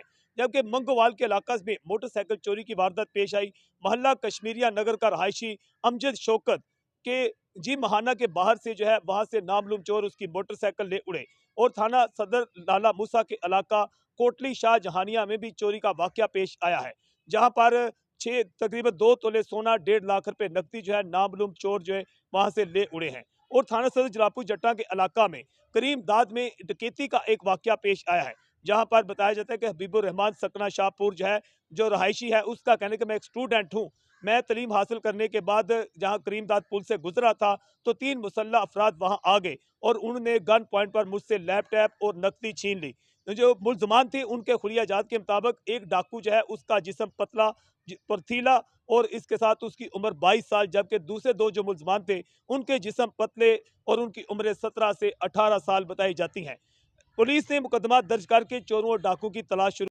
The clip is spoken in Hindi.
हैं। जबकि मंगोवाल के इलाका में मोटरसाइकिल चोरी की वारदात पेश आई। मोहल्ला कश्मीरिया नगर का रहायशी अमजद शौकत के जी महाना के बाहर से जो है वहां से नामलूम चोर उसकी मोटरसाइकिल ले उड़े और थाना सदर लाला मूसा के इलाका कोटली शाह जहानिया में भी चोरी का वाकया पेश आया है, जहां पर तकरीबन 2 तोले सोना 1.5 लाख रुपए नकदी जो है नामलूम चोर जो है वहां से ले उड़े हैं। और थाना सदर जलालपुर जट्टा के इलाका में करीम दाद में डकैती का एक वाकया पेश आया है, जहां पर बताया जाता है कि हबीबुर रहमान सकना शाहपुर जो है जो रहायशी है उसका कहने कि मैं एक स्टूडेंट हूँ, मैं तलीम हासिल करने के बाद जहां करीमदाद पुल से गुजरा था तो 3 मुसल्ला अफराद वहां आ गए और उन्होंने गन पॉइंट पर मुझसे लैपटॉप और नकदी छीन ली। तो जो मुलजमान थे उनके खुलियाजात के मुताबिक एक डाकू जो है उसका जिस्म पतला परथीला और इसके साथ उसकी उम्र 22 साल, जबकि दूसरे 2 जो मुलजमान थे उनके जिस्म पतले और उनकी उम्र 17 से 18 साल बताई जाती हैं। पुलिस ने मुकदमा दर्ज करके चोरों और डाकू की तलाश शुरू